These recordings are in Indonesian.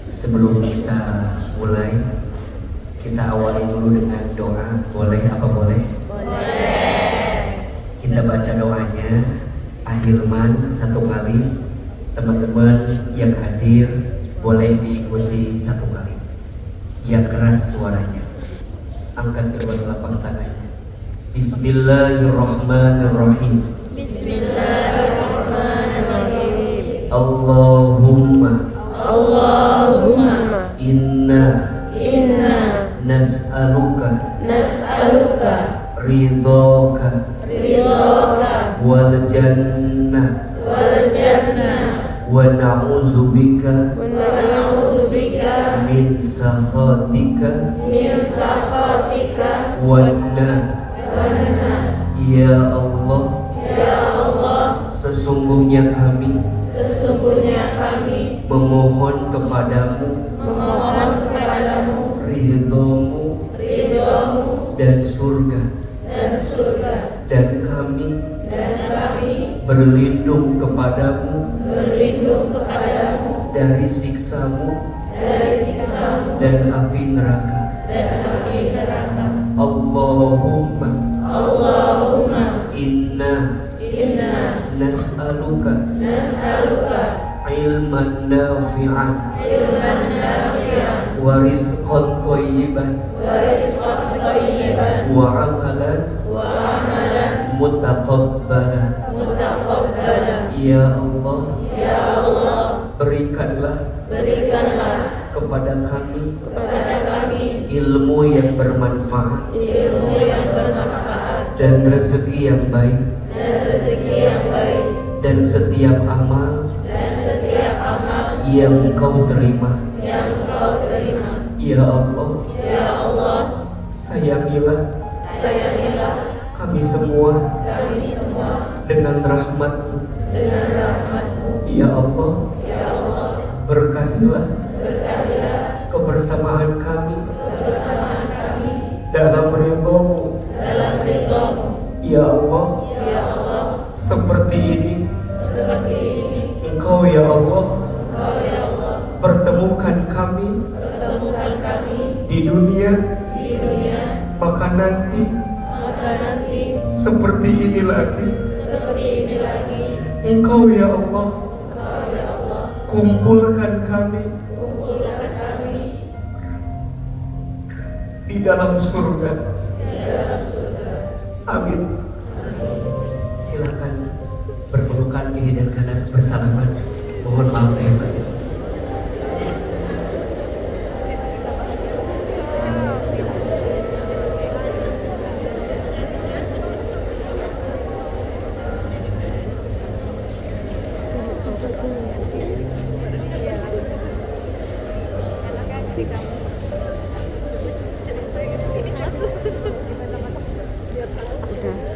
Sebelum kita mulai, kita awali dulu dengan doa. Boleh apa boleh? Boleh. Kita baca doanya ahilman satu kali. Teman-teman yang hadir boleh diikuti satu kali. Yang keras suaranya. Angkat kedua telapak tangannya. Bismillahirrahmanirrahim. Bismillahirrahmanirrahim. Allahumma inna nas'aluka ridhoka wal jannah wa na'udzubika min sakhatika wanna. Ya Allah, sesungguhnya kami memohon kepadamu ridhomu dan surga, dan kami berlindung kepadamu dari siksamu dan api neraka. Allahumma inna nas'aluka ilman nafi'an wa rizqan thayyiban wa amalan mutaqabbalan. Ya Allah, berikanlah kepada kami ilmu yang bermanfaat dan rezeki yang baik dan setiap amal yang Kau terima. Ya Allah, sayangilah kami semua dengan rahmat-Mu. Ya Allah, berkahilah kebersamaan kami dalam ridho-Mu. Ya Allah, seperti ini Engkau ya Allah pertemukan kami di dunia, maka nanti seperti ini lagi Engkau ya Allah kumpulkan kami di dalam surga. Amin. Silakan berpelukan kiri dan kanan bersalaman. Mohon maaf lahir batin.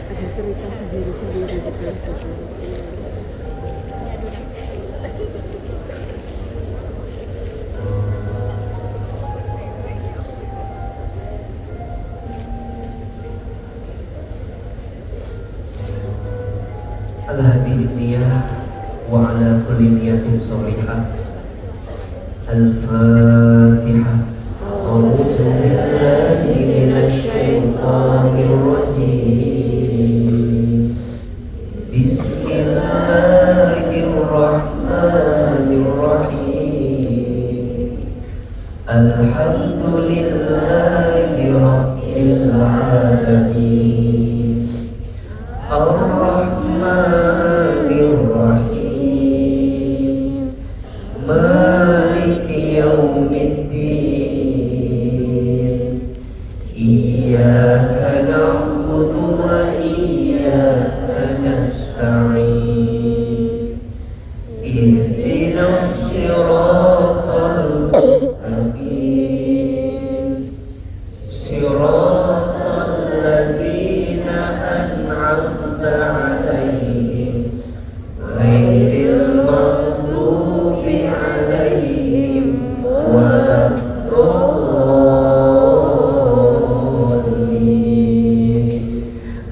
Ada cerita sendiri-sendiri gitu. Al-hadihi niyah wa ala kulli niyatin sholihah. Al-Fatihah. A'udzu billahi minasy syaithanir rajim. Bismillahirrahmanirrahim. Alhamdulillahi rabbil alamin. Ar-Rahmanir Rahim. Maliki yaumiddin. Iyyaka na'budu wa iyyaka nasta'in. Ihdinas siratal mustaqim. Siratal ladzina an'amta 'alaihim ghairil maghdubi 'alaihim waladdallin.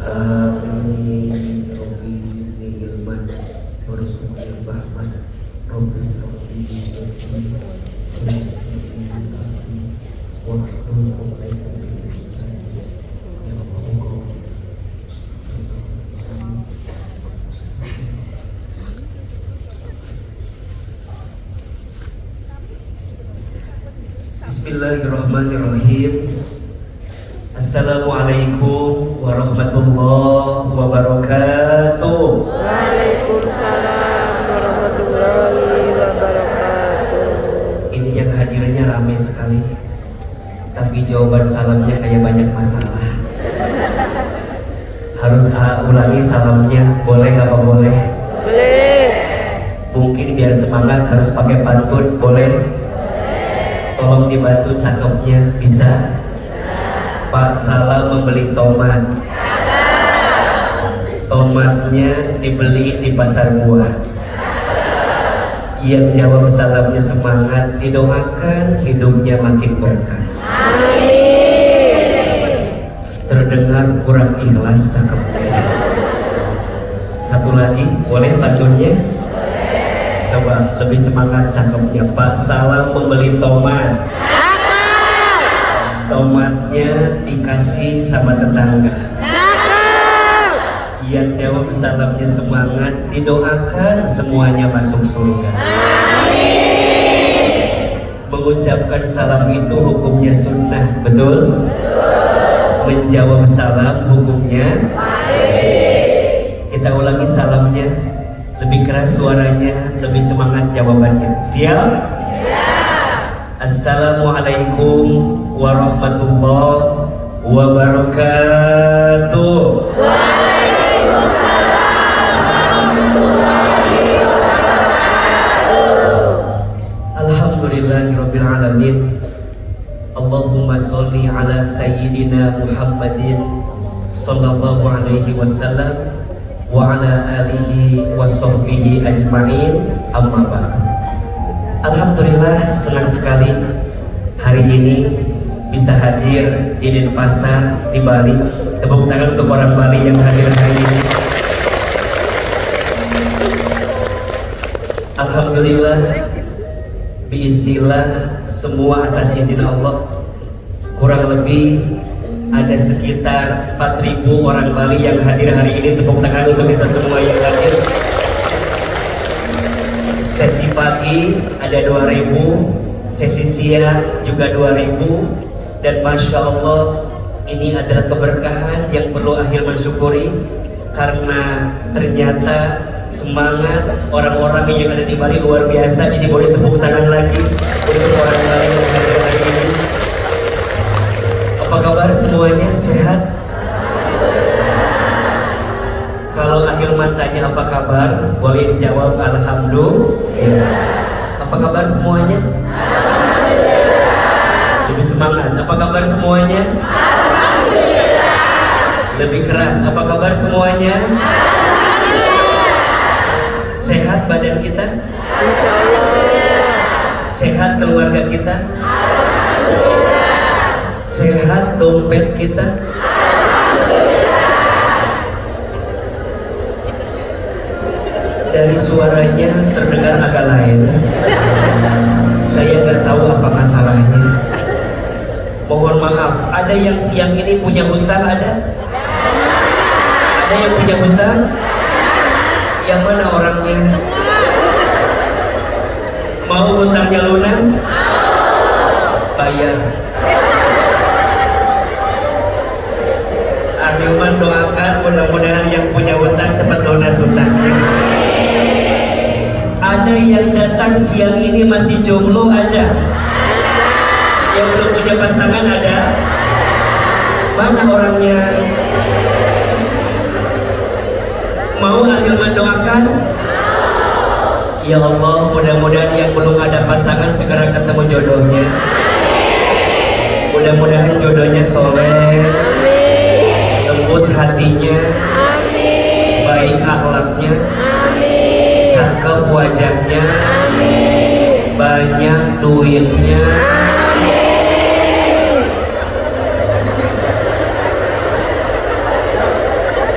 Amin. Rabbi zidni ilman warzuqni fahman. Rabbi shrah li sadri wa yassir li amri wahlul 'uqdatam min lisani yafqahu qawli. Bismillahirrahmanirrahim. Assalamualaikum warahmatullahi wabarakatuh. Waalaikumsalam warahmatullahi wabarakatuh. Ini yang hadirnya ramai sekali, tapi jawaban salamnya kayak banyak masalah. Harus ulangi salamnya, boleh apa boleh? Boleh. Mungkin biar semangat harus pakai pantun, boleh? Tolong dibantu cakepnya, bisa? Pak Salam membeli tomat. Tomatnya dibeli di pasar buah. Yang jawab salamnya semangat, didoakan hidupnya makin berkah. Terdengar kurang ikhlas cakepnya. Satu lagi, boleh pantunnya? Coba lebih semangat cakepnya. Pak Salam membeli tomat. Tomatnya dikasih sama tetangga. Yang jawab salamnya semangat, didoakan semuanya masuk surga. mengucapkan salam itu hukumnya sunnah, betul? Menjawab salam hukumnya wajib. Kita ulangi salamnya, lebih keras suaranya, lebih semangat jawabannya. Siap? Assalamualaikum warahmatullahi wabarakatuh. Alhamdulillahirabbil alamin. Allahumma sholli ala sayyidina Muhammadin sallallahu alaihi wasallam wa ala alihi wa sahbihi ajma'in, amma ba'd. Alhamdulillah, senang sekali hari ini bisa hadir di Denpasar, di Bali. Tepuk tangan untuk orang Bali yang hadir hari ini. Alhamdulillah, biiznillah, semua atas izin Allah. Kurang lebih ada sekitar 4.000 orang Bali yang hadir hari ini. Tepuk tangan untuk kita semua yang hadir. Sesi pagi ada 2.000, sesi siang juga 2.000, dan Masya Allah ini adalah keberkahan yang perlu akhir mensyukuri, karena ternyata semangat orang-orang yang ada di Bali luar biasa. Jadi boleh tepuk tangan lagi untuk orang Bali yang hadir hari ini. Apa kabar semuanya? Sehat? Kalau Ahilman tanya apa kabar, boleh dijawab alhamdulillah. Apa kabar semuanya? Alhamdulillah. Lebih semangat. Apa kabar semuanya? Alhamdulillah. Lebih keras. Apa kabar semuanya? Alhamdulillah. Sehat badan kita? Insyaallah. Sehat keluarga kita? Alhamdulillah. Sehat dompet kita? Dari suaranya terdengar agak lain. Saya nggak tahu apa masalahnya. Mohon maaf. Ada yang siang ini punya hutang? Ada? Ada yang punya hutang? Yang mana orangnya? Mau hutangnya lunas? Bayar. Ahilman doakan mudah-mudahan yang punya hutang cepat lunas hutangnya. Ada yang datang siang ini masih jomblo? Ada? Yang belum punya pasangan? Ada? Mana orangnya? Mau Ahilman doakan? Ya Allah, mudah-mudahan yang belum ada pasangan segera ketemu jodohnya. Mudah-mudahan jodohnya soleh, lembut hatinya, baik akhlaknya, cakep wajahnya, banyak duitnya,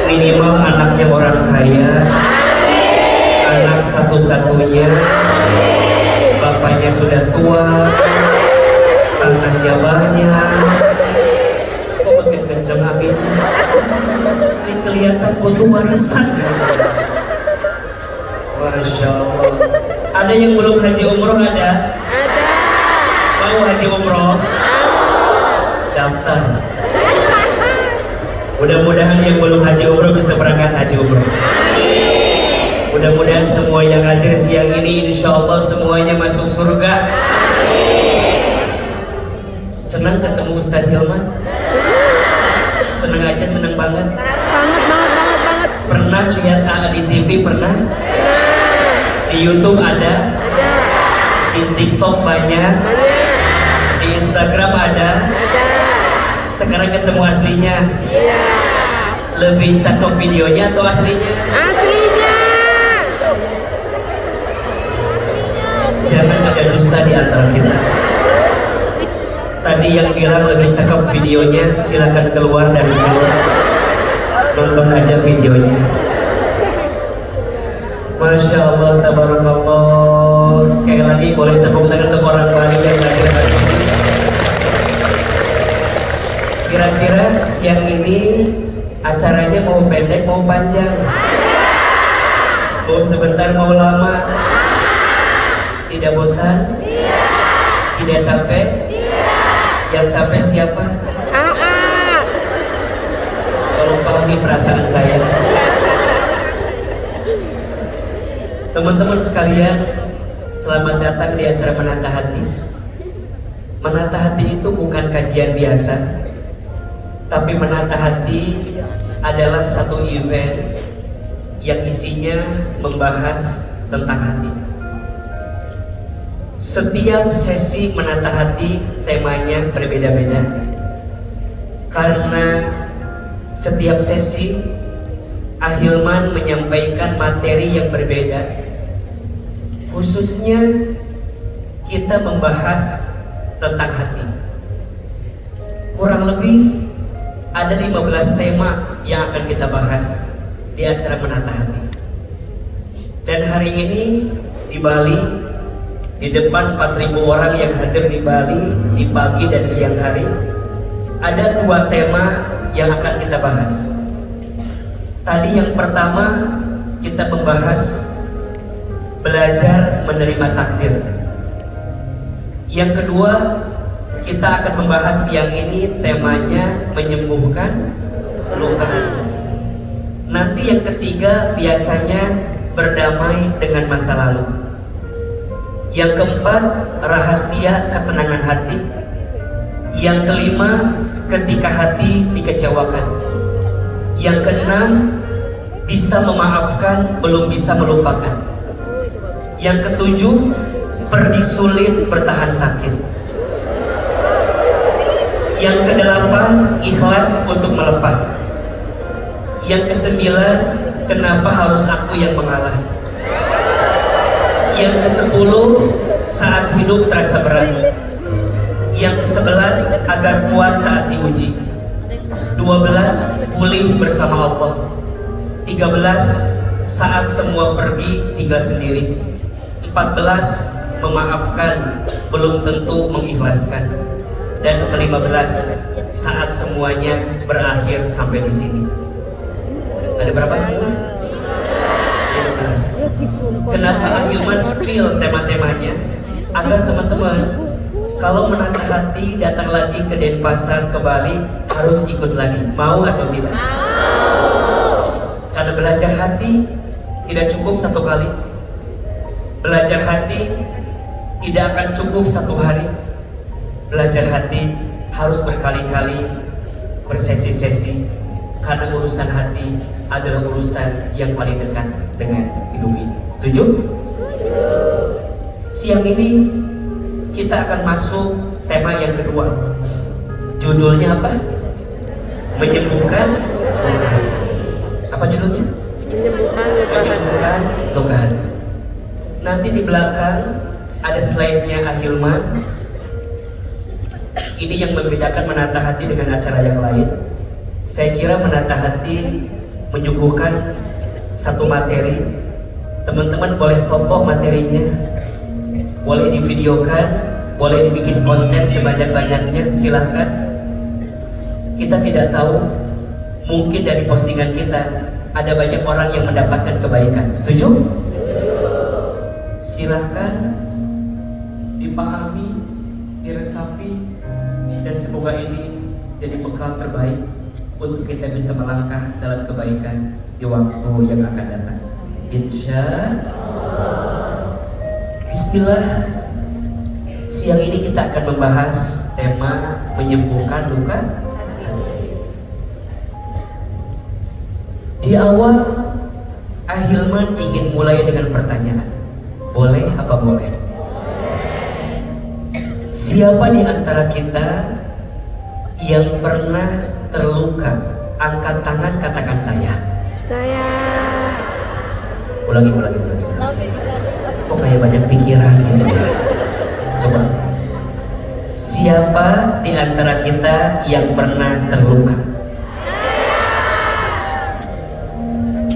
minimal anaknya orang kaya, anak satu-satunya, bapaknya sudah tua, tanahnya banyak. Kok makin kenceng amin? Ini kelihatan butuh warisan. Masya Allah. Ada yang belum haji umroh? Ada? Ada. Mau haji umroh? Daftar. Mudah-mudahan yang belum haji umroh bisa berangkat haji umroh. Mudah-mudahan semua yang hadir siang ini insya Allah semuanya masuk surga. Senang ketemu Ustadz Hilman? Senang aja, senang banget. Banget. Pernah lihat AA di TV? Pernah? Di YouTube ada? Di TikTok banyak? Di Instagram ada? Sekarang ketemu aslinya? Lebih cakep videonya atau aslinya? Aslinya. Jangan ada dusta di antara kita. Tadi yang bilang lebih cakep videonya, silakan keluar dari sini. Nonton aja videonya. Masya Allah, tabarakallah. Sekali lagi boleh tepuk tangan untuk orang Bali yang hadir hari ini. Kira-kira siang ini acaranya mau pendek, mau panjang? Mau sebentar, mau lama? Tidak bosan? Tidak capek? Yang capek siapa? Aa. Tolong pahami perasaan saya. Teman-teman sekalian, selamat datang di acara Menata Hati. Menata Hati itu bukan kajian biasa, tapi Menata Hati adalah satu event yang isinya membahas tentang hati. Setiap sesi Menata Hati temanya berbeda-beda, karena setiap sesi Ahilman menyampaikan materi yang berbeda. Khususnya kita membahas tentang hati. Kurang lebih ada 15 tema yang akan kita bahas di acara Menata Hati. Dan hari ini di Bali, di depan 4.000 orang yang hadir di Bali di pagi dan siang hari, ada 2 tema yang akan kita bahas. Tadi yang pertama kita membahas belajar menerima takdir. Yang kedua kita akan membahas yang ini temanya menyembuhkan luka hati. Nanti yang ketiga biasanya berdamai dengan masa lalu. Yang keempat rahasia ketenangan hati. Yang kelima ketika hati dikecewakan. Yang keenam bisa memaafkan belum bisa melupakan. Yang ketujuh pergi sulit bertahan sakit. Yang kedelapan ikhlas untuk melepas. Yang kesembilan kenapa harus aku yang mengalah. Yang kesepuluh saat hidup terasa berat. Yang kesebelas agar kuat saat diuji. 12 pulih bersama Allah. 13 saat semua pergi tinggal sendiri. 14 memaafkan belum tentu mengikhlaskan. Dan ke-15 saat semuanya berakhir sampai di sini. Ada berapa semua? 15. Kenapa Ahilman spill tema-temanya? Agar teman-teman kalau menata hati datang lagi ke Denpasar, ke Bali harus ikut lagi. Mau atau tidak? Karena belajar hati tidak cukup satu kali. Belajar hati tidak akan cukup satu hari. Belajar hati harus berkali-kali, bersesi-sesi, karena urusan hati adalah urusan yang paling dekat dengan hidup ini. Setuju? Siang ini kita akan masuk tema yang kedua. Judulnya apa? Menyembuhkan luka hati. Apa judulnya? Menyembuhkan luka hati. Nanti di belakang ada slide-nya Ahilman. Ini yang membedakan menata hati dengan acara yang lain. Saya kira menata hati menyuguhkan satu materi. Teman-teman boleh foto materinya, boleh divideokan, boleh dibikin konten sebanyak-banyaknya, silahkan. Kita tidak tahu, mungkin dari postingan kita ada banyak orang yang mendapatkan kebaikan. Setuju? Silahkan dipahami, diresapi, dan semoga ini jadi bekal terbaik untuk kita bisa melangkah dalam kebaikan di waktu yang akan datang. Insya Allah. Bismillah. Siang ini kita akan membahas tema menyembuhkan luka. Di awal Ahilman ingin mulai dengan pertanyaan. Boleh apa boleh? Siapa di antara kita yang pernah terluka? Angkat tangan, katakan saya. Saya. Ulangi. Kok kayak banyak pikiran gitu ya? Coba. Siapa di antara kita yang pernah terluka?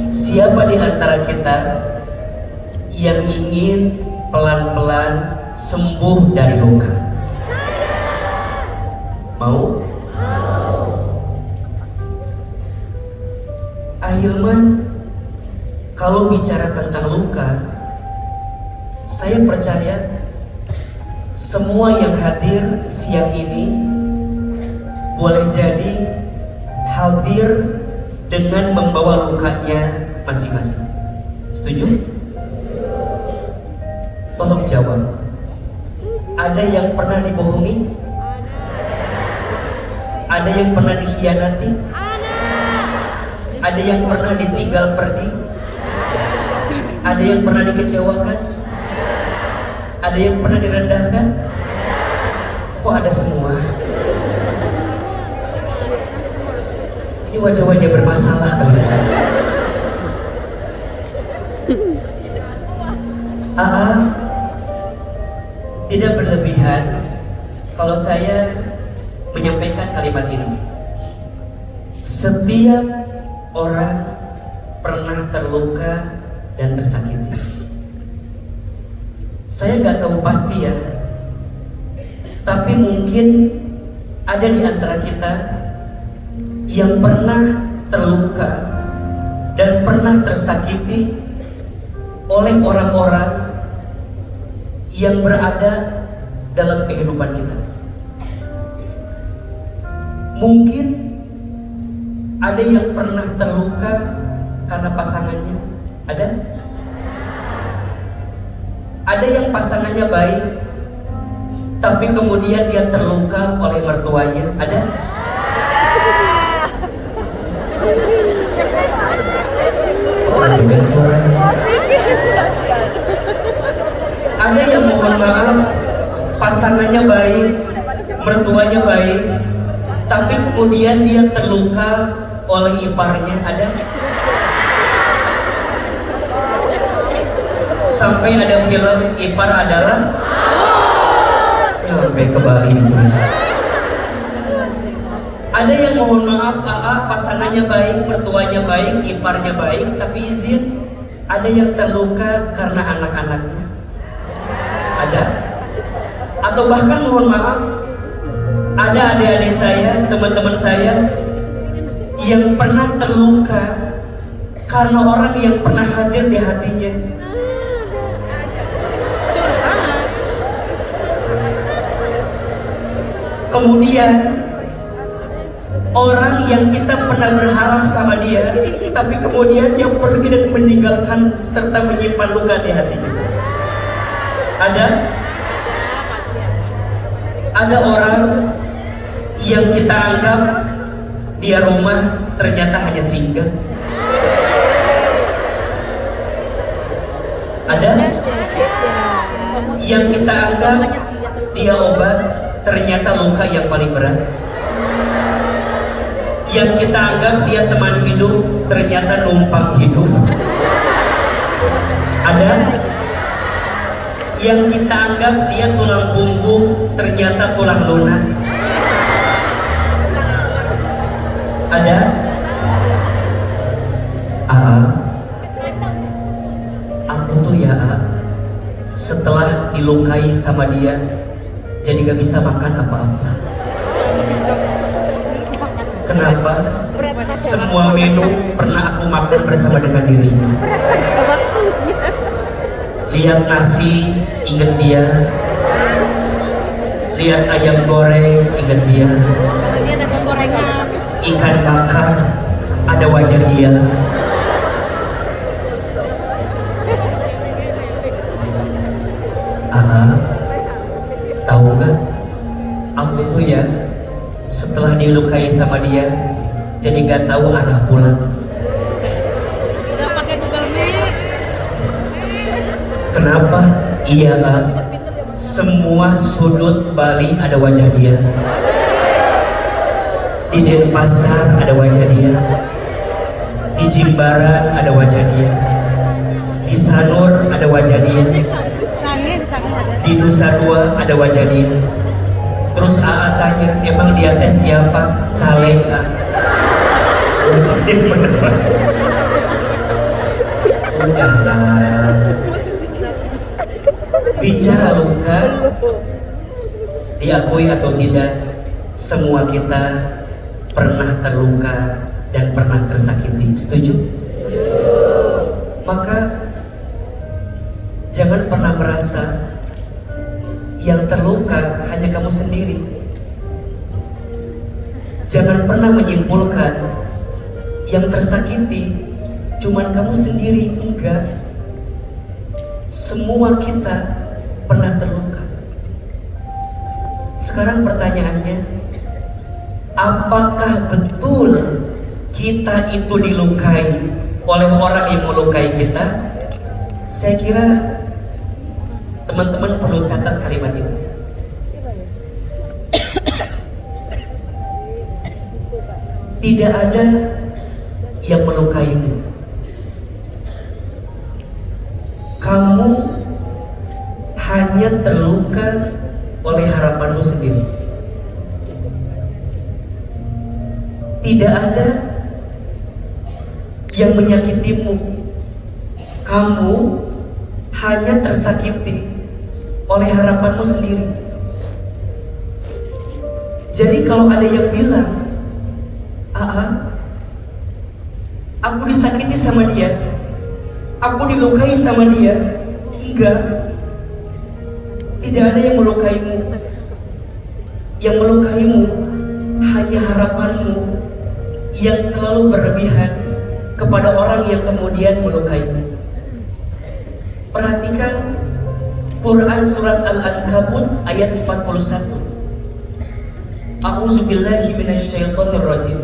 Siapa di antara kita yang ingin pelan-pelan sembuh dari luka? Mau? Ahilman, kalau bicara tentang luka, saya percaya semua yang hadir siang ini boleh jadi hadir dengan membawa lukanya masing-masing. Setuju? Tolong jawab. Ada yang pernah dibohongi? Ada yang pernah dikhianati? Ada yang pernah ditinggal pergi? Ada yang pernah dikecewakan? Ada yang pernah direndahkan? Kok ada semua? Ini wajah-wajah bermasalah kalian. AA tidak berlebihan kalau saya menyampaikan kalimat ini. Setiap orang pernah terluka dan tersakiti. Saya nggak tahu pasti ya, tapi mungkin ada di antara kita yang pernah terluka dan pernah tersakiti oleh orang-orang yang berada dalam kehidupan kita. Mungkin ada yang pernah terluka karena pasangannya. Ada yang pasangannya baik, tapi kemudian dia terluka oleh mertuanya. Ada? Oh, dengar suaranya. Ada yang mohon maaf, pasangannya baik, mertuanya baik, tapi kemudian dia terluka oleh iparnya. Ada? Sampai ada film Ipar Adalah sampai ke Bali itu. Ada yang mohon maaf, pasangannya baik, mertuanya baik, iparnya baik, tapi izin, ada yang terluka karena anak-anaknya. Ada? Atau bahkan mohon maaf, ada adik-adik saya, teman-teman saya yang pernah terluka karena orang yang pernah hadir di hatinya. Kemudian orang yang kita pernah berharap sama dia, tapi kemudian dia pergi dan meninggalkan serta menyimpan luka di hati kita. Ada orang yang kita anggap dia rumah, ternyata hanya singgah. Ada yang kita anggap dia obat, ternyata luka yang paling berat. Yang kita anggap dia teman hidup, ternyata numpang hidup. Ada yang kita anggap dia tulang punggung, ternyata tulang lunak. Ada? Aku tuh ya, setelah dilukai sama dia, jadi gak bisa makan apa-apa. Kenapa? Semua menu pernah aku makan bersama dengan dirinya. Lihat nasi, inget dia. Lihat ayam goreng, inget dia. Ikan bakar, ada wajah dia. Tahu gak? Aku tuh ya, setelah dilukai sama dia, jadi gak tahu arah pulang. Kenapa? Iya, semua sudut Bali ada wajah dia. Di Denpasar ada wajah dia. Di Jimbaran ada wajah dia. Di Sanur ada wajah dia. Di Nusa Dua ada wajah dia. Terus AA tanya, emang dia teh siapa? Caleg. Jadi bener. Udahlah. Bicara luka, diakui atau tidak, semua kita pernah terluka dan pernah tersakiti. Setuju? Maka jangan pernah merasa yang terluka hanya kamu sendiri. Jangan pernah menyimpulkan yang tersakiti cuman kamu sendiri. Enggak. Semua kita pernah terluka. Sekarang pertanyaannya, apakah betul kita itu dilukai oleh orang yang melukai kita? Saya kira teman-teman perlu catat kalimat ini. Tidak ada yang melukaimu. Kamu hanya terluka oleh harapanmu sendiri. Tidak ada yang menyakitimu. Kamu hanya tersakiti oleh harapanmu sendiri. Jadi kalau ada yang bilang, aku disakiti sama dia, aku dilukai sama dia. Enggak. Tidak ada yang melukaimu. Yang melukaimu hanya harapanmu yang terlalu berlebihan kepada orang yang kemudian melukaimu. Perhatikan Quran surat Al-Ankabut ayat 41. A'udzubillahi minasyaitonir rajim.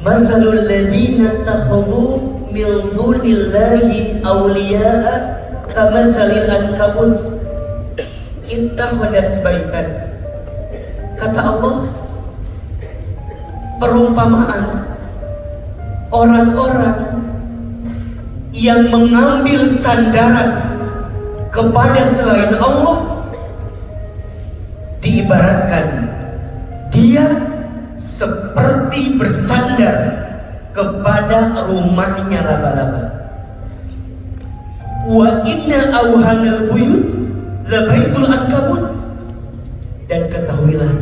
Mathalul ladzina takhadhu min dunillahi awliya'a kamathalil ankabut ittakhadhat baitan. Kata Allah, perumpamaan orang-orang yang mengambil sandaran kepada selain Allah diibaratkan dia seperti bersandar kepada rumahnya laba-laba. Wa inna awhanal buyut labaitul ankabut. Dan ketahuilah,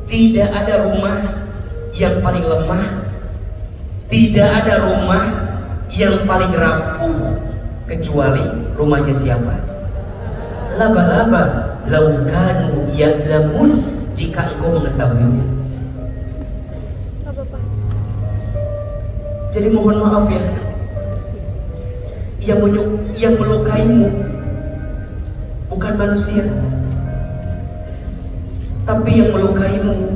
tidak ada rumah yang paling lemah, tidak ada rumah yang paling rapuh kecuali rumahnya siapa? Laba-laba. Laukanu ya'lamun, jika engkau mengetahuinya. Jadi mohon maaf ya, yang melukaimu bukan manusia, tapi yang melukaimu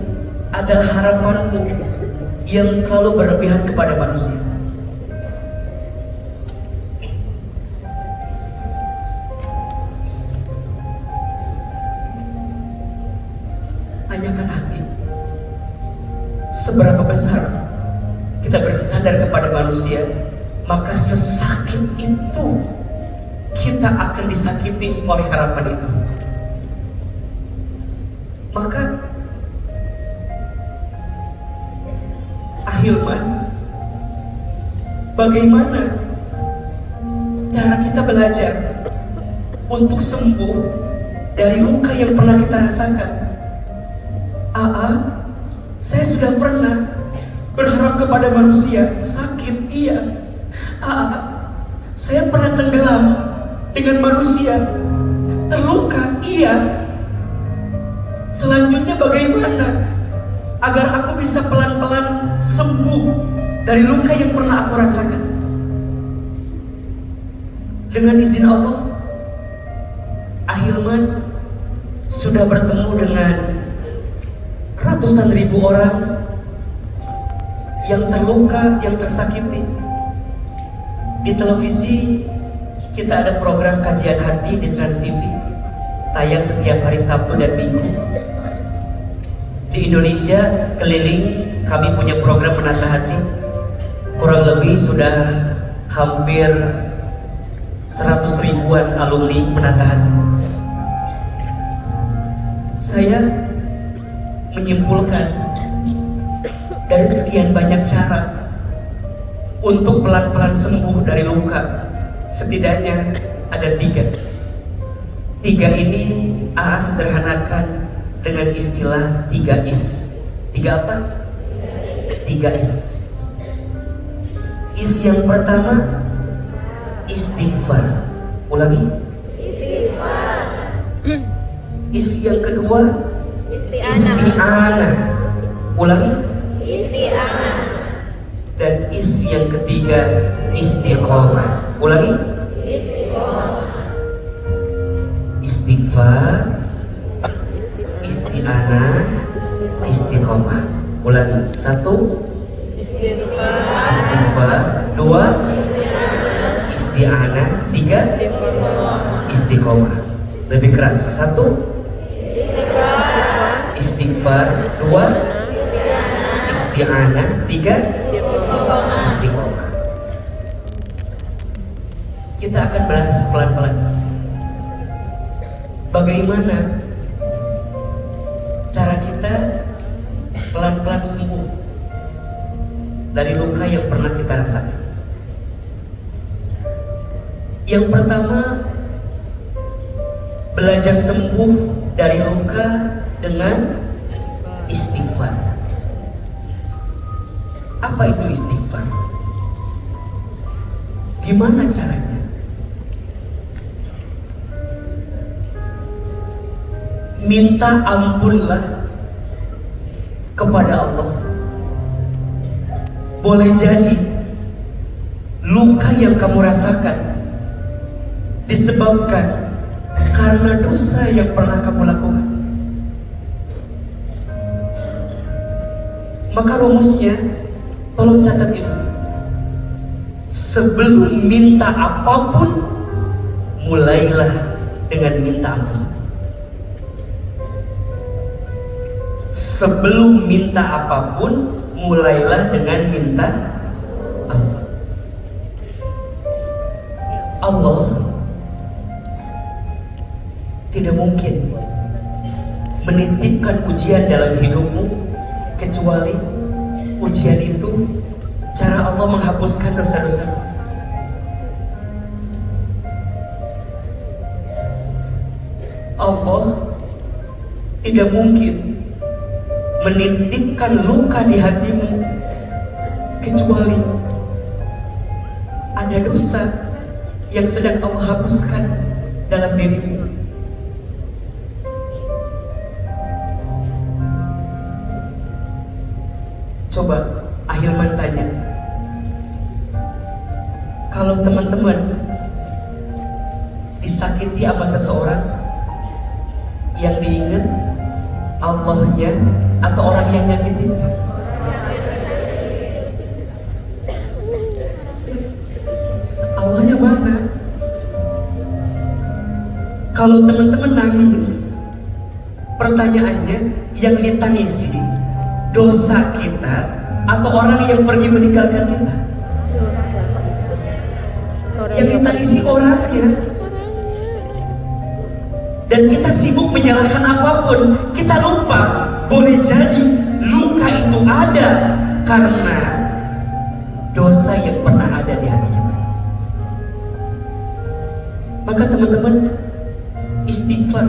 adalah harapanmu yang terlalu berlebihan kepada manusia. Tanyakan hati, seberapa besar kita bersandar kepada manusia, maka sesakit itu kita akan disakiti oleh harapan itu. Maka Ahilman, bagaimana cara kita belajar untuk sembuh dari luka yang pernah kita rasakan? Saya sudah pernah berharap kepada manusia, sakit, iya. Saya pernah tenggelam dengan manusia, terluka, iya. Selanjutnya bagaimana agar aku bisa pelan-pelan sembuh dari luka yang pernah aku rasakan? Dengan izin Allah, Ahilman sudah bertemu dengan ratusan ribu orang yang terluka, yang tersakiti. Di televisi kita ada program kajian hati di Trans TV, tayang setiap hari Sabtu dan Minggu. Di Indonesia keliling kami punya program menata hati. Kurang lebih sudah hampir 100 ribuan alumni menata hati. Saya menyimpulkan dari sekian banyak cara untuk pelan-pelan sembuh dari luka, setidaknya ada 3. 3 ini AA sederhanakan dengan istilah 3 is. 3 apa? 3 is. Is yang pertama, istighfar. Ulangi. Is yang kedua isti'anah. Ulangi. Isti'anah. Dan is yang ketiga istiqomah. Ulangi. Istighfar, isti'anah, istiqomah. Ulangi. 1 istighfar, 2 isti'anah, 3 istiqomah. Lebih keras. 1 istighfar, 2 isti'anah, 3 istiqomah. Kita akan bahas pelan-pelan bagaimana cara kita pelan-pelan sembuh dari luka yang pernah kita rasakan. Yang pertama, belajar sembuh dari luka dengan istighfar. Apa itu istighfar? Gimana caranya? Minta ampunlah kepada Allah. Boleh jadi luka yang kamu rasakan disebabkan karena dosa yang pernah kamu lakukan. Maka rumusnya, tolong catat ini. Sebelum minta apapun, mulailah dengan minta ampun. Sebelum minta apapun, mulailah dengan minta ampun. Allah tidak mungkin menitipkan ujian dalam hidupmu kecuali ujian itu cara Allah menghapuskan dosa-dosa. Allah tidak mungkin menitipkan luka di hatimu kecuali ada dosa yang sedang Allah hapuskan dalam dirimu. Coba Ahilman tanya, kalau teman-teman disakiti sama seseorang, yang diingat Allahnya atau orang yang nyakitin? Allahnya mana? Kalau teman-teman nangis, pertanyaannya yang ditangisi dosa kita atau orang yang pergi meninggalkan kita? Yang ditangisi orangnya. Dan kita sibuk menyalahkan apapun, kita lupa boleh jadi luka itu ada karena dosa yang pernah ada di hati kita. Maka teman-teman, istighfar.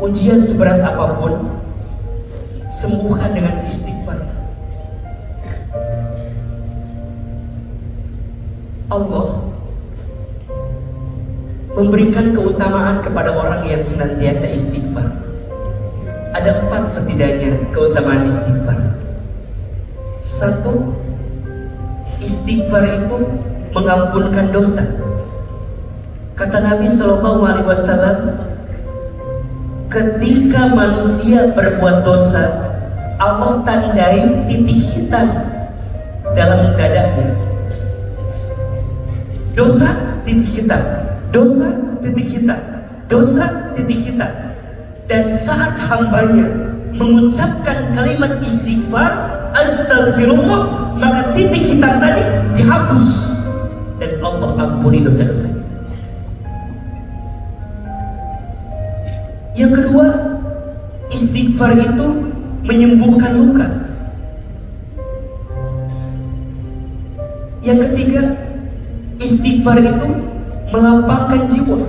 Ujian seberat apapun, sembuhkan dengan istighfar. Allah memberikan keutamaan kepada orang yang senantiasa istighfar. Ada 4 setidaknya keutamaan istighfar. 1, istighfar itu mengampunkan dosa. Kata Nabi SAW, ketika manusia berbuat dosa, Allah tandai titik hitam dalam dadanya. Dosa, titik hitam. Dosa, titik hitam. Dosa, titik hitam. Dan saat hambanya mengucapkan kalimat istighfar, astagfirullah, maka titik hitam tadi dihapus dan Allah ampuni dosa-dosanya. Yang kedua, istighfar itu menyembuhkan luka. Yang ketiga, istighfar itu melapangkan jiwa.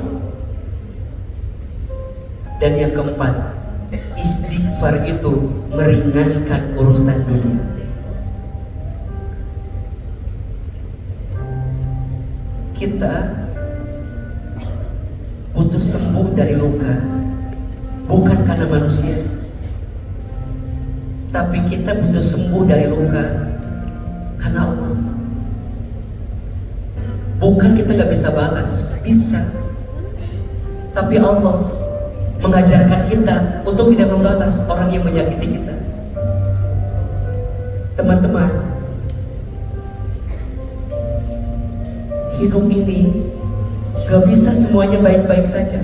Dan yang keempat, istighfar itu meringankan urusan dunia. Kita butuh sembuh dari luka bukan karena manusia, tapi kita butuh sembuh dari luka karena Allah. Bukan kita gak bisa balas, bisa, tapi Allah mengajarkan kita untuk tidak membalas orang yang menyakiti kita. Teman-teman, hidup ini gak bisa semuanya baik-baik saja.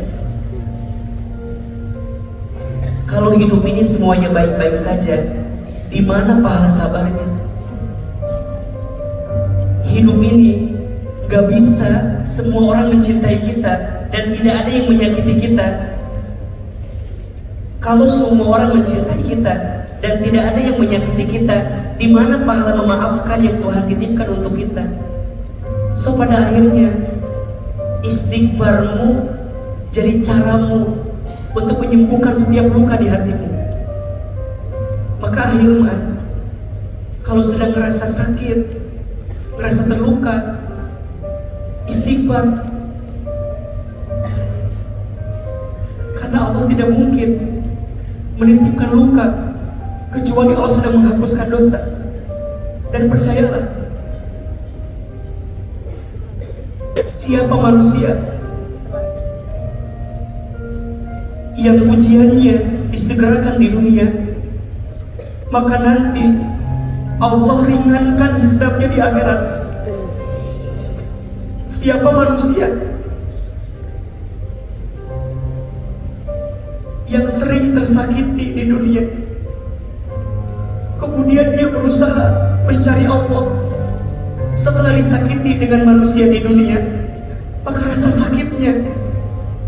Kalau hidup ini semuanya baik-baik saja, di mana pahala sabarnya? Hidup ini gak bisa semua orang mencintai kita dan tidak ada yang menyakiti kita. Kalau semua orang mencintai kita dan tidak ada yang menyakiti kita, di mana pahala memaafkan yang Tuhan titipkan untuk kita? So pada akhirnya istighfarmu jadi caramu untuk menyembuhkan setiap luka di hatimu. Maka ahilman, kalau sedang ngerasa sakit, ngerasa terluka, istighfar. Karena Allah tidak mungkin menitipkan luka kecuali Allah sedang menghapuskan dosa. Dan percayalah, siapa manusia yang ujiannya disegerakan di dunia, maka nanti Allah ringankan hisabnya di akhirat. Siapa manusia yang sering tersakiti di dunia, kemudian dia berusaha mencari Allah setelah disakiti dengan manusia di dunia, maka rasa sakitnya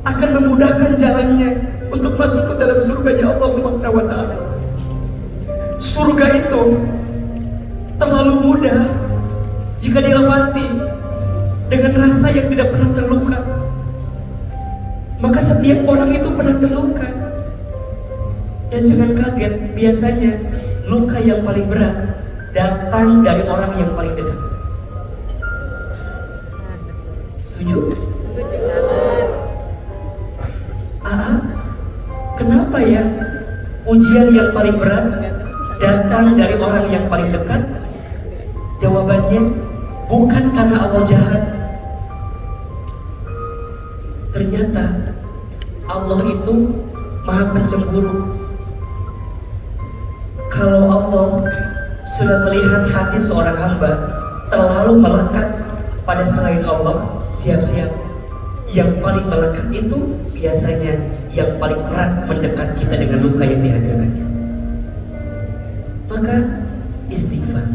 akan memudahkan jalannya untuk masuk ke dalam surganya Allah Subhanahu wa Ta'ala. Surga itu terlalu mudah jika dilewati dengan rasa yang tidak pernah terluka. Maka setiap orang itu pernah terluka. Dan jangan kaget, biasanya luka yang paling berat datang dari orang yang paling dekat. Setuju? Kenapa ya ujian yang paling berat datang dari orang yang paling dekat? Jawabannya bukan karena Allah jahat. Ternyata Allah itu Maha Pencemburu. Kalau Allah sudah melihat hati seorang hamba terlalu melekat pada selain Allah, siap-siap. Yang paling melekat itu biasanya yang paling erat mendekat kita dengan luka yang dihadirkannya. Maka istighfar.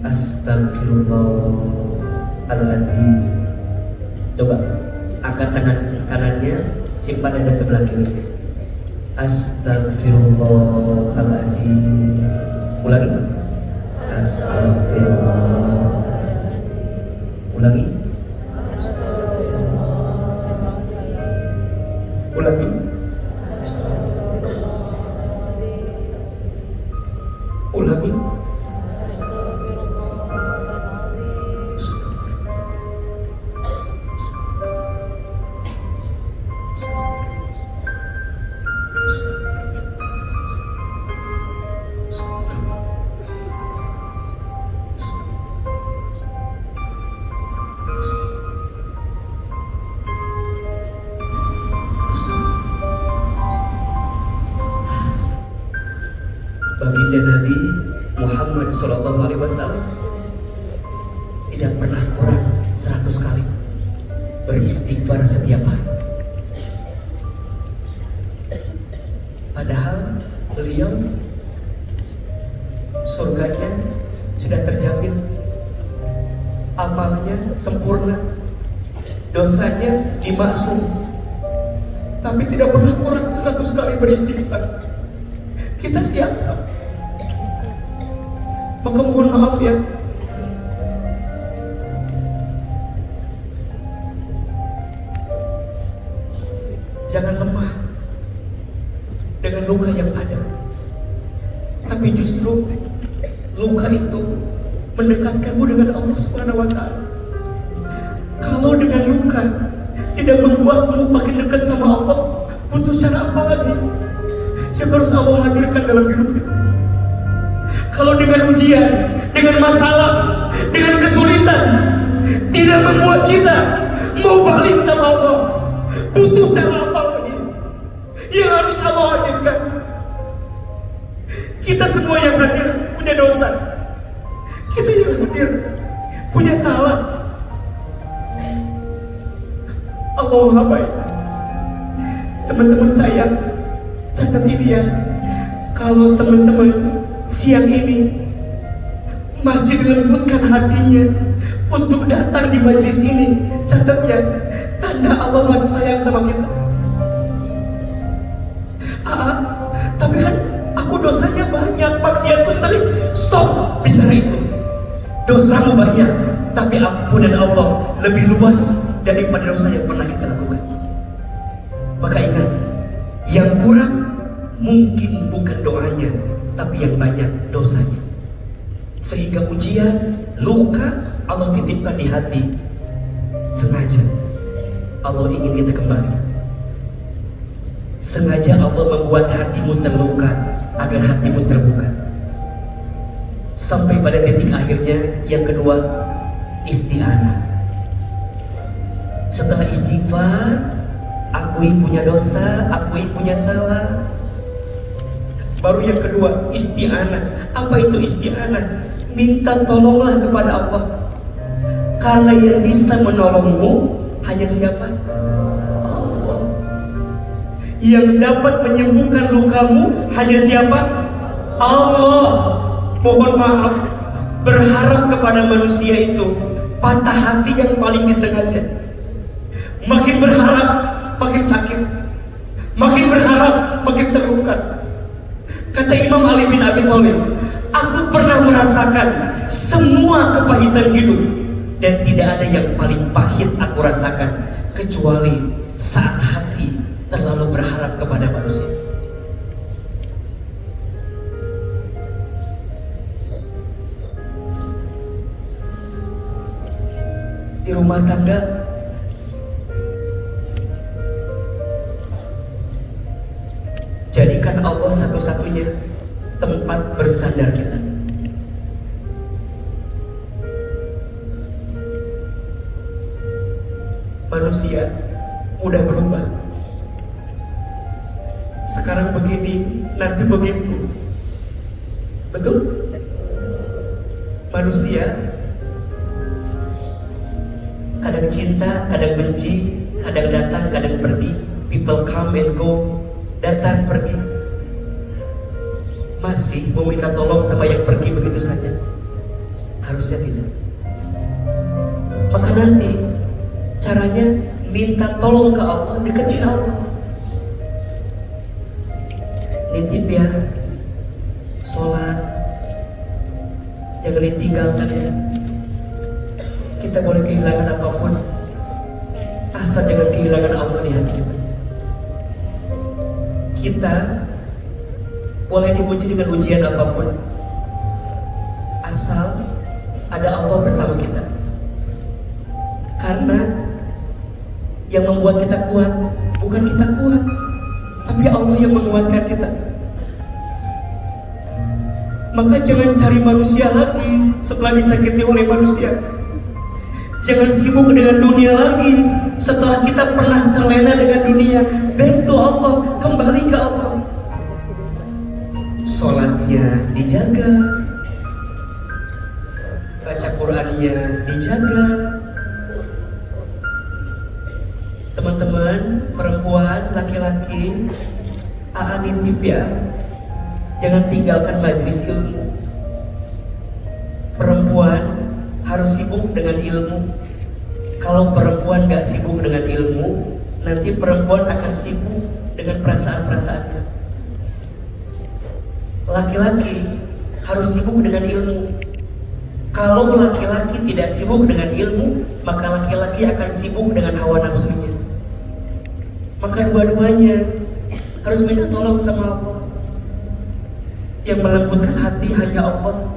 Astagfirullahaladzim. Coba angkat tangan kanannya, simpan dada sebelah kirinya. Astagfirullahaladzim. Ulangi. Astagfirullahaladzim. Ulangi. Ulangi. Ulangi. Baginda Nabi Muhammad SAW tidak pernah kurang 100 kali beristighfar setiap hari. Padahal beliau surganya sudah terjamin, amalnya sempurna, dosanya dimaksum, tapi tidak pernah kurang 100 kali beristighfar. Kita siapa? Maka mohon maaf ya, jangan lemah dengan luka yang ada, tapi justru luka itu mendekatkanmu dengan Allah Subhanahu wa Ta'ala. Kalau dengan luka tidak tidak membuatmu makin dekat sama Allah, butuh cara apa lagi yang harus Allah hadirkan dalam hidup kita? Kalau dengan ujian, dengan masalah, dengan kesulitan tidak membuat kita mau balik sama Allah, butuh cara apa lagi yang harus Allah hadirkan? Kita semua yang hadir punya dosa, kita yang hadir punya salah. Allah Maha Baik. Teman-teman saya, catat ini ya. Kalau teman-teman siang ini masih dilembutkan hatinya untuk datang di majelis ini, catat ya, tanda Allah masih sayang sama kita. Tapi kan aku dosanya banyak, maksiatku sering. Stop bicara itu. Dosamu banyak, tapi ampunan Allah lebih luas daripada dosa yang pernah kita lakukan. Maka ingat, yang kurang mungkin bukan doanya, tapi yang banyak dosanya. Sehingga ujian, luka Allah titipkan di hati. Sengaja Allah ingin kita kembali. Sengaja Allah membuat hatimu terluka agar hatimu terbuka. Sampai pada titik akhirnya yang kedua, isti'anah. Setelah istighfar, akui punya dosa, akui punya salah, baru yang kedua, isti'anah. Apa itu isti'anah? Minta tolonglah kepada Allah. Karena yang bisa menolongmu hanya siapa? Allah. Yang dapat menyembuhkan lukamu hanya siapa? Allah. Mohon maaf, berharap kepada manusia itu patah hati yang paling disengaja. Makin berharap, makin sakit. Makin berharap, makin terluka. Kata Imam Ali bin Abi Thalib, aku pernah merasakan semua kepahitan hidup, dan tidak ada yang paling pahit aku rasakan kecuali saat hati terlalu berharap kepada manusia. Di rumah tangga, jadikan Allah satu-satunya tempat bersandar kita. Manusia mudah berubah. Sekarang begini, nanti begitu. Betul? Manusia kadang cinta, kadang benci, kadang datang, kadang pergi. People come and go, datang, pergi. Masih mau minta tolong sama yang pergi begitu saja? Harusnya tidak. Maka nanti caranya minta tolong ke Allah, deketin Allah. Nitip ya, sholat, jangan ditinggalkan ya. Kita boleh kehilangan apapun, asal jangan kehilangan Allah di hati kita. Kita boleh diuji dengan ujian apapun, asal ada Allah bersama kita. Karena yang membuat kita kuat bukan kita kuat, tapi Allah yang menguatkan kita. Maka jangan cari manusia lagi setelah disakiti oleh manusia. Jangan sibuk dengan dunia lagi setelah kita pernah terlena dengan dunia. Back to Allah, kembali ke Allah. Sholatnya dijaga, baca Qurannya dijaga. Teman-teman, perempuan, laki-laki, nitip ya, jangan tinggalkan majelis ilmu. Perempuan harus sibuk dengan ilmu. Kalau perempuan gak sibuk dengan ilmu, nanti perempuan akan sibuk dengan perasaan-perasaannya. Laki-laki harus sibuk dengan ilmu. Kalau laki-laki tidak sibuk dengan ilmu, maka laki-laki akan sibuk dengan hawa nafsunya. Maka dua-duanya harus minta tolong sama Allah. Yang melembutkan hati hanya Allah,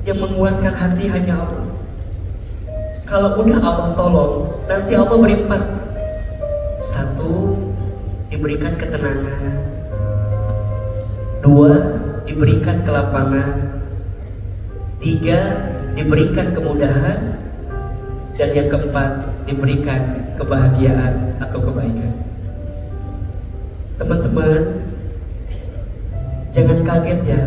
yang menguatkan hati hanya Allah. Kalau udah Allah tolong, nanti Allah beri 4. 1, diberikan ketenangan. 2, diberikan kelapangan. 3, diberikan kemudahan. Dan yang keempat, diberikan kebahagiaan atau kebaikan. Teman-teman, jangan kaget ya.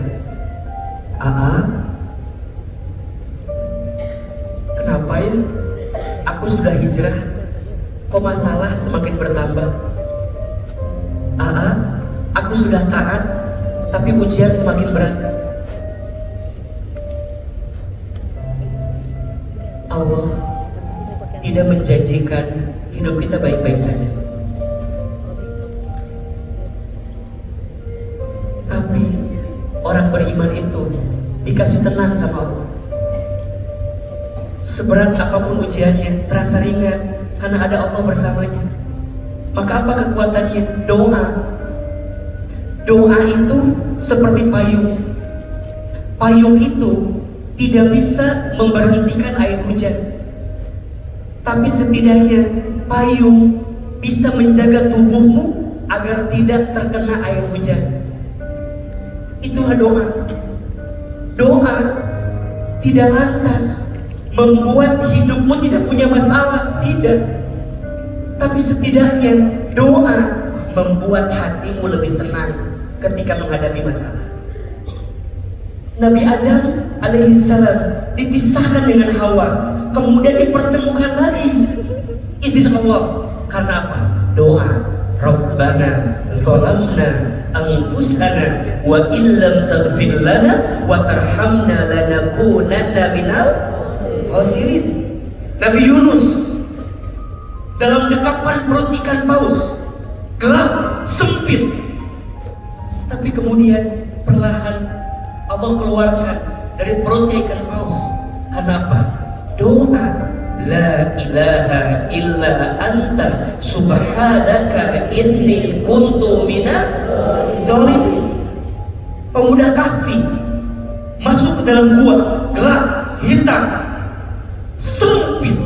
Kenapa ya? Aku sudah hijrah, kok masalah semakin bertambah? Aku sudah taat, tapi ujian semakin berat. Allah tidak menjanjikan hidup kita baik-baik saja. Tapi orang beriman itu dikasih tenang sama Allah. Seberat apapun ujiannya, terasa ringan karena ada Allah bersamanya. Maka apa kekuatannya? Doa. Doa itu seperti payung. Payung itu tidak bisa memberhentikan air hujan, tapi setidaknya payung bisa menjaga tubuhmu agar tidak terkena air hujan. Itulah doa. Doa tidak lantas membuat hidupmu tidak punya masalah, tidak. Tapi setidaknya doa membuat hatimu lebih tenang ketika menghadapi masalah. Nabi Adam alaihissalam dipisahkan dengan Hawa, kemudian dipertemukan lagi. Izin Allah. Karena apa? Doa. Rabbana zalamna anfusana wa illam taghfir lana wa tarhamna lanakunanna minal khasirin. Nabi Yunus dalam dekapan perut ikan paus, gelap, sempit, tapi kemudian perlahan Allah keluarkan dari perutnya ikan paus. Kenapa? Doa. La ilaha illa anta subhanaka inni kuntu minadz dzalimin. Pemuda Kahfi masuk ke dalam gua, gelap, hitam, sempit,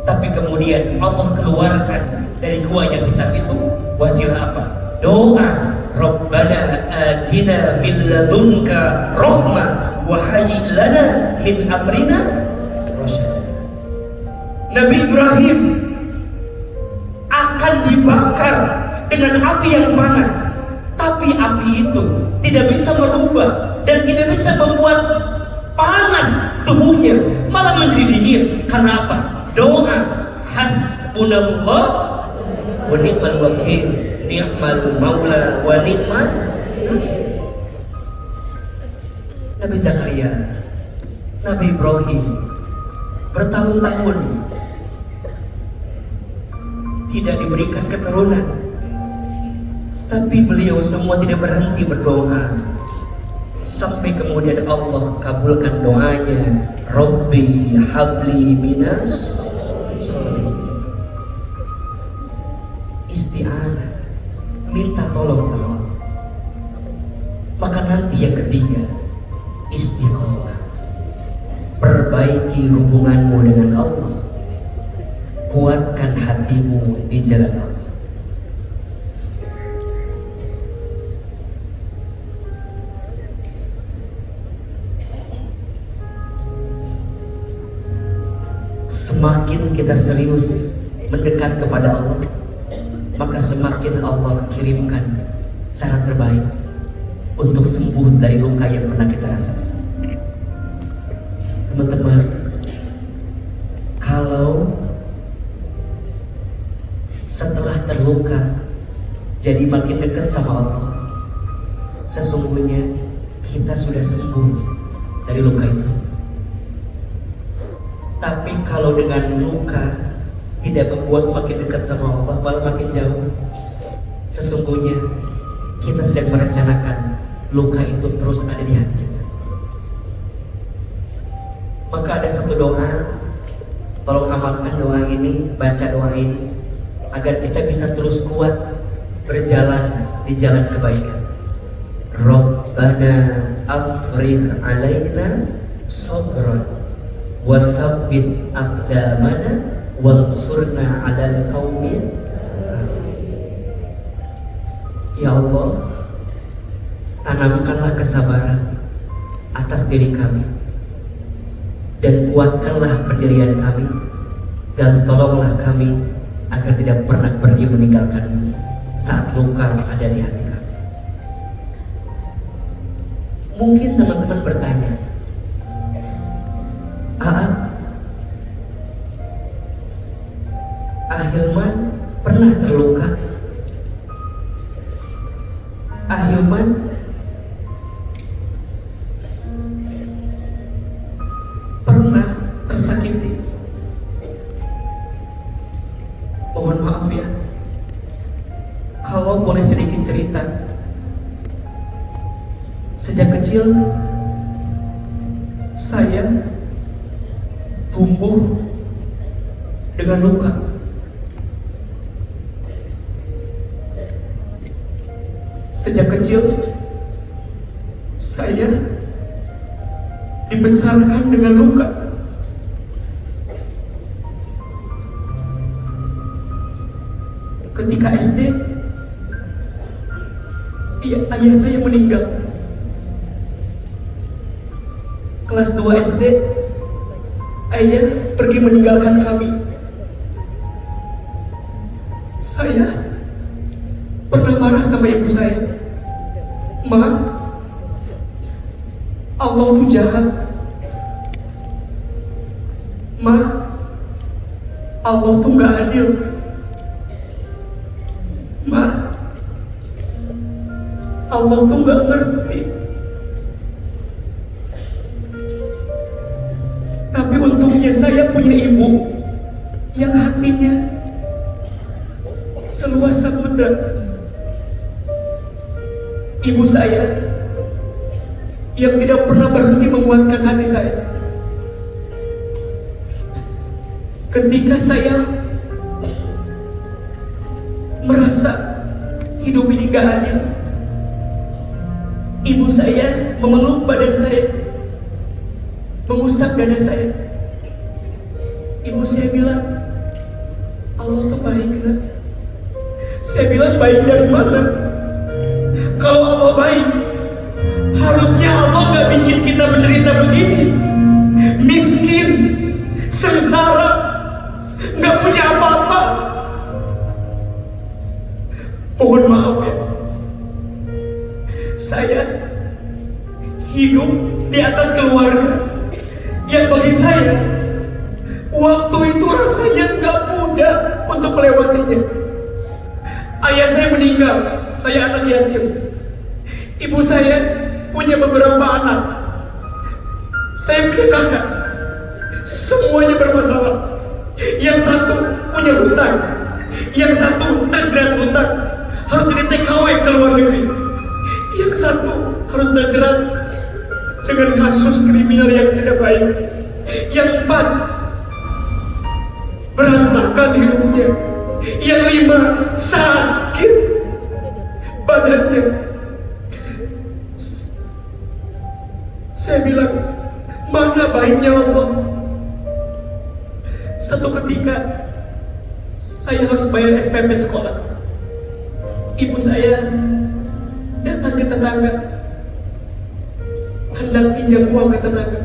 tapi kemudian Allah keluarkan dari gua yang hitam itu wasilah apa? Doa. Rabbana atina min ladunka rahmah wa hayyi lana min amrina rasyada. Nabi Ibrahim akan dibakar dengan api yang panas, tapi api itu tidak bisa merubah dan tidak bisa membuat panas tubuhnya, malah menjadi dingin. Karena apa? Doa. Hasbunallah wa ni'mal wakil, ni'mal maula wa ni'mal nasir. Nabi Zakaria, Nabi Ibrahim bertahun-tahun tidak diberikan keturunan, tapi beliau semua tidak berhenti berdoa sampai kemudian Allah kabulkan doanya. Rabbi habli minas sholihin. Isti'anah, minta tolong sama Allah. Maka nanti yang ketiga, istiqomah. Perbaiki hubunganmu dengan Allah. Kuatkan hatimu di jalan Allah. Semakin kita serius mendekat kepada Allah, maka semakin Allah kirimkan cara terbaik untuk sembuh dari luka yang pernah kita rasakan. Teman-teman, kalau setelah terluka jadi makin dekat sama Allah, sesungguhnya kita sudah sembuh dari luka itu. Tapi kalau dengan luka tidak membuat makin dekat sama Allah, malah makin jauh, sesungguhnya kita sedang merencanakan luka itu terus ada di hati kita. Maka ada satu doa, tolong amalkan doa ini, baca doa ini, agar kita bisa terus kuat berjalan di jalan kebaikan. Rabbana afrigh alaina sabran wa tsabbit aqdamana wansurna 'alal qaumil kafirin. Ya Allah, tanamkanlah kesabaran atas diri kami dan kuatkanlah pendirian kami, dan tolonglah kami agar tidak pernah pergi meninggalkan saat luka ada di hati kami. Mungkin teman-teman bertanya, Ahilman pernah terluka? Ahilman pernah tersakiti? Mohon maaf ya, kalau boleh sedikit cerita. Sejak kecil saya tumbuh dengan luka. Sejak kecil saya dibesarkan dengan luka. Ketika SD, ayah saya meninggal. Kelas 2 SD, ayah pergi meninggalkan kami. Saya pernah marah sama ibu saya. Ma, Allah tuh jahat. Ma, Allah tuh gak adil. Ma, Allah tuh gak ngerti. Tapi untungnya saya punya ibu yang hatinya seluas samudra. Ibu saya yang tidak pernah berhenti menguatkan hati saya. Ketika saya merasa hidup ini gak adil, ibu saya memeluk badan saya, mengusap dada saya. Ibu saya bilang, Allah tuh baik, nak. Saya bilang, baik dari mana? Kalau Allah baik, harusnya Allah gak bikin kita menderita begini. Miskin, sengsara, gak punya apa-apa. Mohon maaf ya, saya hidup di atas keluarga yang bagi saya waktu itu rasanya gak mudah untuk melewatinya. Ayah saya meninggal, saya anak yatim. Ibu saya punya beberapa anak. Saya punya kakak, semuanya bermasalah. Yang satu punya hutang, yang satu terjerat hutang, harus jadi TKW ke luar negeri. Yang satu harus terjerat dengan kasus kriminal yang tidak baik. Yang 4 berantakan hidupnya. Yang 5 sakit badannya. Saya bilang, mana baiknya Allah? Satu ketika saya harus bayar SPP sekolah. Ibu saya datang ke tetangga, hendak pinjam uang ke tetangga.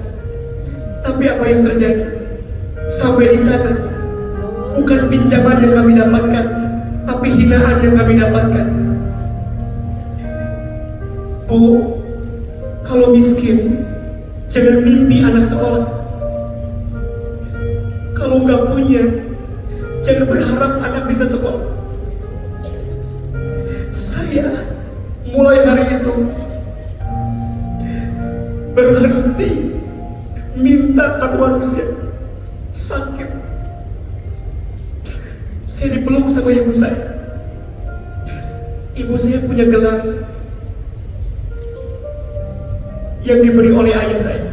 Tapi apa yang terjadi? Sampai di sana, bukan pinjaman yang kami dapatkan, tapi hinaan yang kami dapatkan. Bu, kalau miskin, jangan mimpi anak sekolah. Kalau nggak punya, jangan berharap anak bisa sekolah. Saya mulai hari itu berhenti minta sama manusia. Sakit, saya dipeluk sama ibu saya. Ibu saya punya gelang yang diberi oleh ayah saya.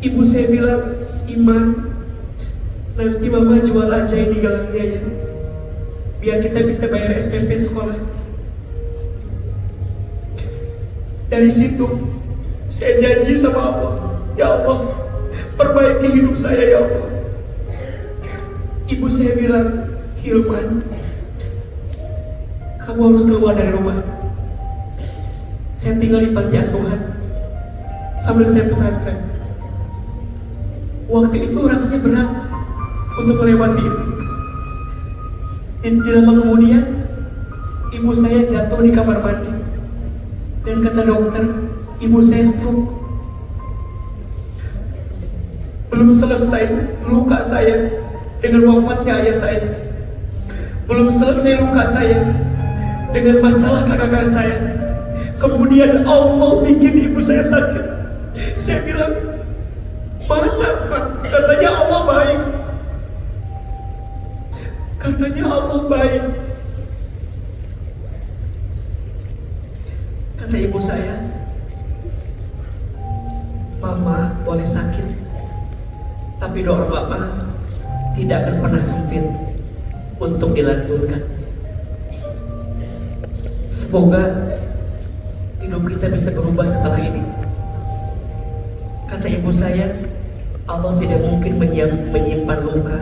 Ibu saya bilang, Iman, nanti mama jual aja ini gelangnya ya, biar kita bisa bayar SPP sekolah. Dari situ saya janji sama Allah, ya Allah, perbaiki hidup saya ya Allah. Ibu saya bilang, Hilman, kamu harus keluar dari rumah. Saya tinggal di panti asuhan sambil saya pesantren. Waktu itu rasanya berat untuk melewati itu. Tidak lama kemudian, ibu saya jatuh di kamar mandi. Dan kata dokter, ibu saya stroke. Belum selesai luka saya dengan wafatnya ayah saya. Belum selesai luka saya dengan masalah kakak saya. Kemudian Allah bikin ibu saya sakit. Saya bilang, mana Pak? Katanya Allah baik. Katanya Allah baik. Kata ibu saya, Mama boleh sakit, tapi doa Mama tidak akan pernah sempit untuk dilantunkan. Semoga hidup kita bisa berubah setelah ini. Kata ibu saya, Allah tidak mungkin menyimpan luka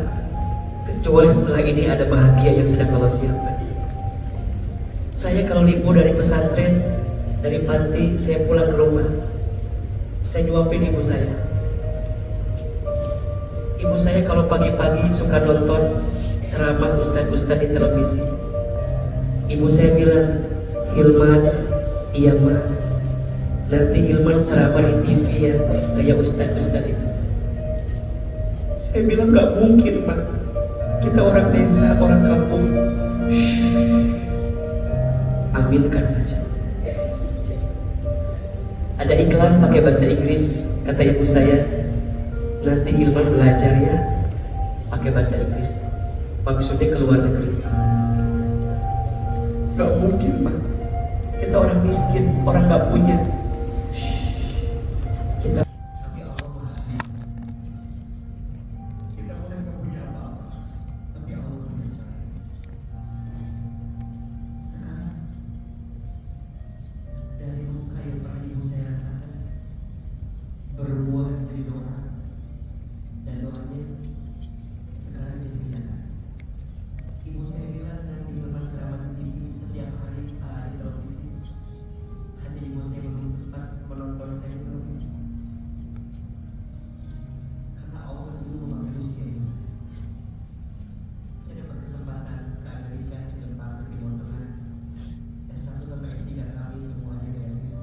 kecuali setelah ini ada bahagia yang sedang Allah siapkan. Saya kalau libur dari pesantren, dari panti, saya pulang ke rumah, saya nyuapin ibu saya. Ibu saya kalau pagi-pagi suka nonton ceramah ustadz-ustadz di televisi. Ibu saya bilang, Hilman, iya Ma, nanti Hilman ceramah di TV ya, kayak ustadz-ustadz itu. Saya bilang gak mungkin Ma, kita orang desa, orang kampung. Aminkan saja. Ada iklan pakai bahasa Inggris, kata ibu saya, nanti Hilman belajar ya pakai bahasa Inggris, maksudnya ke luar negeri. Gak mungkin Pak, kita orang miskin, orang gak punya. Kita tapi Allah Maha. Kita boleh gak punya apa-apa, tapi Allah punya sekarang. Sekarang dari luka yang pernah ibu saya rasakan berbuah jadi doa, dan doanya sekarang jadi kenyataan. Ibu saya bilang nanti Hilman ceramah di TV setiap hari di televisi. Hanya ibu saya belum sempat menonton saya di televisi karena Allah dulu memakai usia ibu saya. Saya dapat kesempatan ke Amerika, ke Jepang, ke Timur Tengah. S1 sampai S3 kami semuanya beasiswa.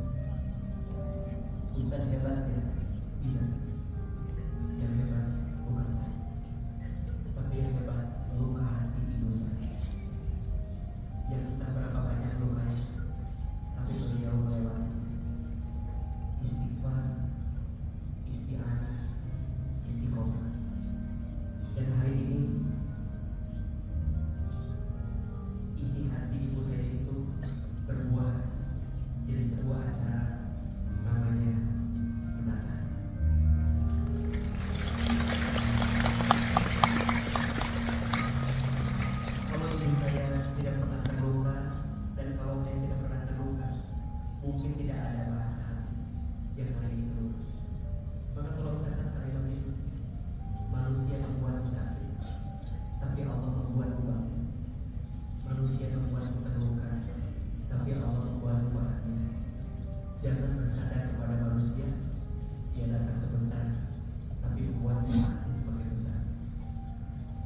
Ustaz hebat ya? Tidak. Yang hebat bukan saya, tapi yang hebat luka hati ibu saya. Yang entah berapa banyak lukanya, tapi beliau melewati. Istighfar, isti'anah, istiqomah. Dan hari ini isi hati ibu saya itu berbuah jadi sebuah acara namanya Menata. Kalau ibu saya tidak pernah terluka, dan kalau saya tidak pernah terluka, mungkin tidak ada bahasa hati yang hari ini terluka. Maka tolong catat kalimat ini. Manusia membuatmu sakit, tapi Allah membuatmu bangkit. Manusia membuatmu terluka, tapi Allah membuatmu bahagia. Jangan bersandar kepada manusia, ia datang sebentar, tapi membuatmu hati semakin besar.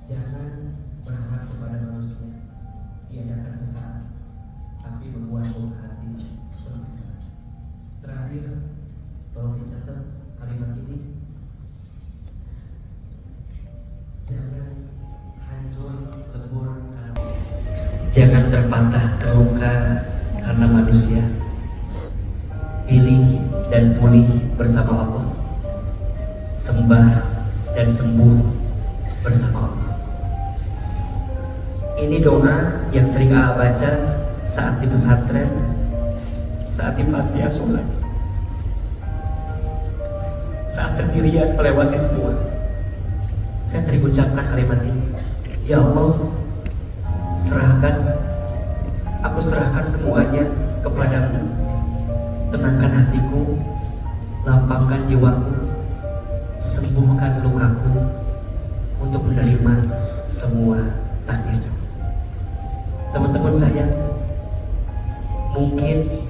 Jangan berharap kepada manusia, ia datang sesaat, tapi membuatmu hati semakin besar. Terakhir, tolong dicatat kalimat ini. Jangan hancur lebur karena, jangan terpatah terluka karena manusia. Pilih dan pulih bersama Allah, sembah dan sembuh bersama Allah. Ini doa yang sering Aa baca saat di pesantren, saat di panti asuhan, saat sendirian melewati semua. Saya sering ucapkan kalimat ini, ya Allah, aku serahkan semuanya kepadamu. Tenangkan hatiku, lapangkan jiwaku, sembuhkan lukaku untuk menerima semua takdirmu. Teman-teman saya, mungkin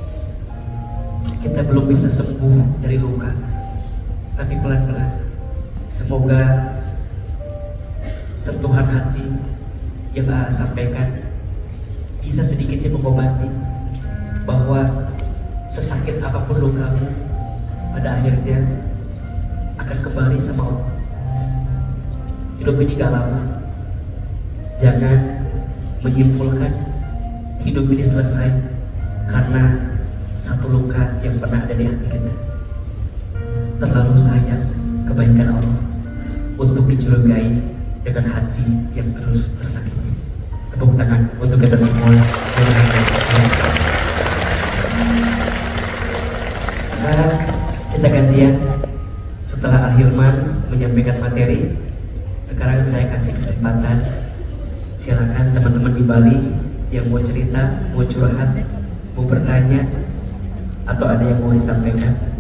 kita belum bisa sembuh dari luka, tapi pelan-pelan semoga sentuhan hati yang sampaikan bisa sedikitnya mengobati bahwa sesakit apapun lukamu pada akhirnya akan kembali sama Allah. Hidup ini gak lama. Jangan menyimpulkan hidup ini selesai karena satu luka yang pernah ada di hati kita. Terlalu sayang kebaikan Allah untuk dicurigai dengan hati yang terus tersakiti. Tepuk tangan untuk kita semua. Sekarang kita gantian. Setelah Ahilman menyampaikan materi, sekarang saya kasih kesempatan. Silakan teman-teman di Bali yang mau cerita, mau curhat, mau bertanya, atau ada yang mau disampaikan.